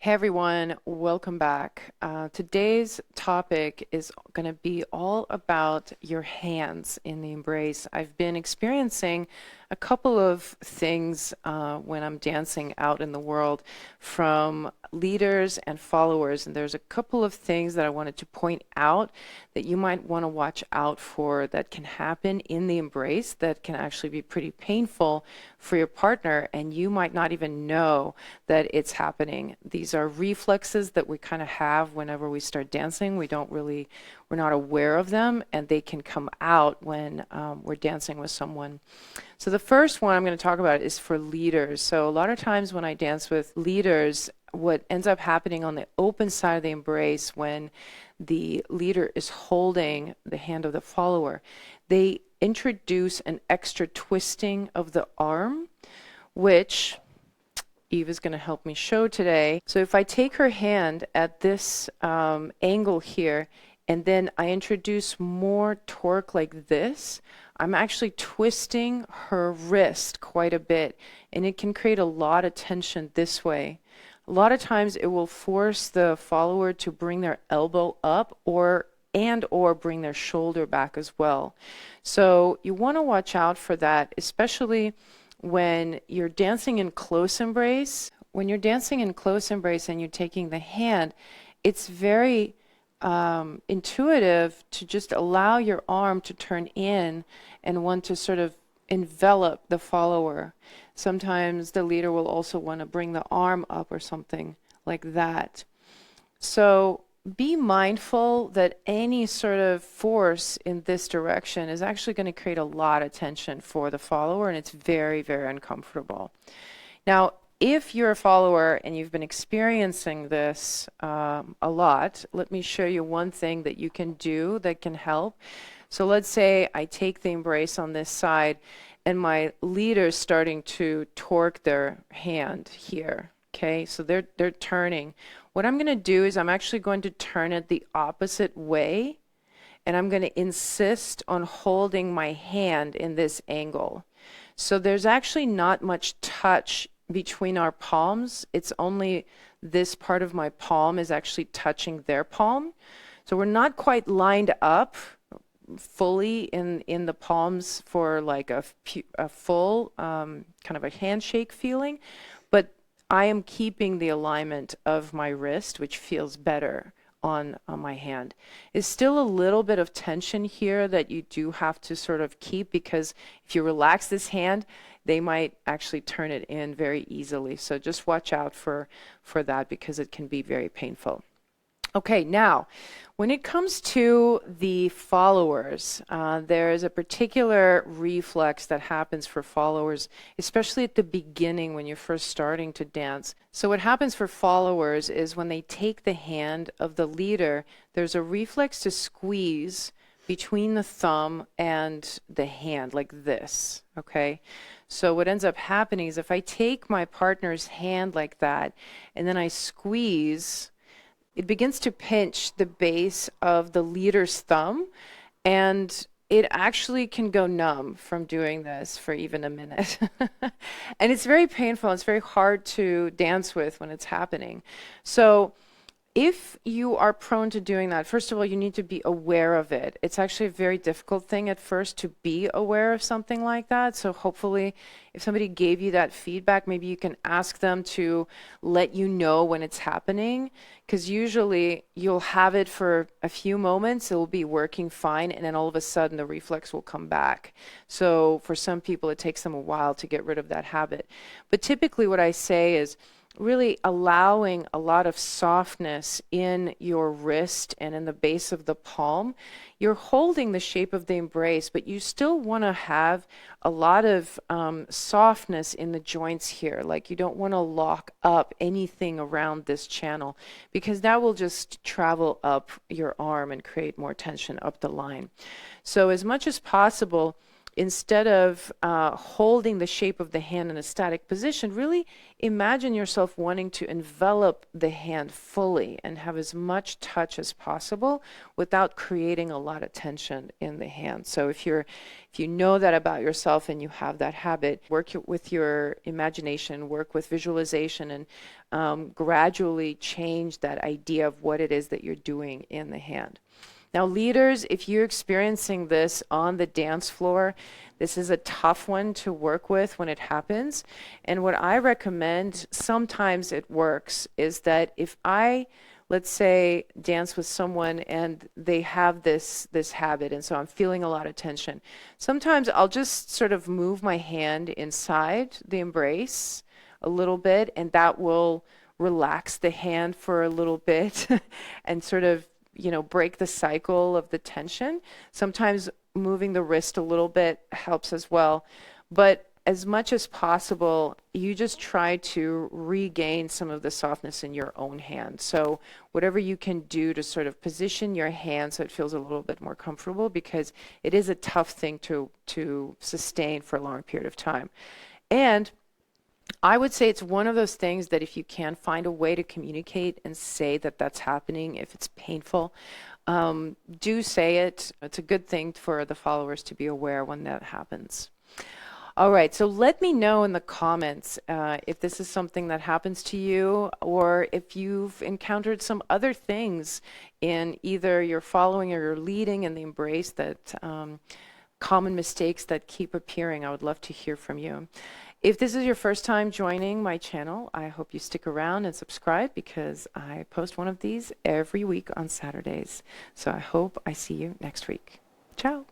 Hey everyone, welcome back. Today's topic is going to be all about your hands in the embrace. I've been experiencing a couple of things when I'm dancing out in the world from leaders and followers, and there's a couple of things that I wanted to point out that you might want to watch out for that can happen in the embrace that can actually be pretty painful for your partner, and you might not even know that it's happening. These are reflexes that we kind of have whenever we start dancing. We're not aware of them, and they can come out when we're dancing with someone. So the first one I'm going to talk about is for leaders. So a lot of times when I dance with leaders, what ends up happening on the open side of the embrace when the leader is holding the hand of the follower, they introduce an extra twisting of the arm, which Eve is going to help me show today. So if I take her hand at this angle here, and then I introduce more torque like this, I'm actually twisting her wrist quite a bit, and it can create a lot of tension this way. A lot of times it will force the follower to bring their elbow up or bring their shoulder back as well. So you want to watch out for that, especially when you're dancing in close embrace. When you're dancing in close embrace and you're taking the hand, it's very intuitive to just allow your arm to turn in and want to sort of envelop the follower. Sometimes the leader will also want to bring the arm up or something like that. So be mindful that any sort of force in this direction is actually going to create a lot of tension for the follower, and it's very, very uncomfortable. Now, if you're a follower and you've been experiencing this a lot, let me show you one thing that you can do that can help. So let's say I take the embrace on this side and my leader's starting to torque their hand here. Okay, so they're turning. What I'm going to do is I'm actually going to turn it the opposite way, and I'm going to insist on holding my hand in this angle. So there's actually not much touch between our palms. It's only this part of my palm is actually touching their palm. So we're not quite lined up fully in the palms for like a full kind of a handshake feeling, but I am keeping the alignment of my wrist, which feels better on my hand. It's still a little bit of tension here that you do have to sort of keep, because if you relax this hand, they might actually turn it in very easily. So just watch out for that, because it can be very painful. Okay, now, when it comes to the followers, there is a particular reflex that happens for followers, especially at the beginning when you're first starting to dance. So what happens for followers is when they take the hand of the leader, there's a reflex to squeeze between the thumb and the hand like this, okay? So what ends up happening is if I take my partner's hand like that and then I squeeze, it begins to pinch the base of the leader's thumb, and it actually can go numb from doing this for even a minute. And it's very painful. It's very hard to dance with when it's happening. So if you are prone to doing that, first of all, you need to be aware of it. It's actually a very difficult thing at first to be aware of something like that. So hopefully, if somebody gave you that feedback, maybe you can ask them to let you know when it's happening, because usually you'll have it for a few moments, it will be working fine, and then all of a sudden the reflex will come back. So for some people, it takes them a while to get rid of that habit. But typically what I say is, really allowing a lot of softness in your wrist and in the base of the palm. You're holding the shape of the embrace, but you still want to have a lot of softness in the joints here. Like, you don't want to lock up anything around this channel, because that will just travel up your arm and create more tension up the line. So as much as possible, instead of holding the shape of the hand in a static position, really imagine yourself wanting to envelop the hand fully and have as much touch as possible without creating a lot of tension in the hand. So if you know that about yourself and you have that habit, work with your imagination, work with visualization, and gradually change that idea of what it is that you're doing in the hand. Now, leaders, if you're experiencing this on the dance floor, this is a tough one to work with when it happens. And what I recommend, sometimes it works, is that if I, let's say, dance with someone and they have this habit, and so I'm feeling a lot of tension, sometimes I'll just sort of move my hand inside the embrace a little bit, and that will relax the hand for a little bit and sort of break the cycle of the tension. Sometimes moving the wrist a little bit helps as well. But as much as possible, you just try to regain some of the softness in your own hand. So whatever you can do to sort of position your hand so it feels a little bit more comfortable, because it is a tough thing to sustain for a long period of time. And I would say it's one of those things that if you can find a way to communicate and say that that's happening, if it's painful, do say it. It's a good thing for the followers to be aware when that happens. All right, so let me know in the comments if this is something that happens to you, or if you've encountered some other things in either your following or your leading in the embrace, that common mistakes that keep appearing. I would love to hear from you. If this is your first time joining my channel, I hope you stick around and subscribe, because I post one of these every week on Saturdays. So I hope I see you next week. Ciao.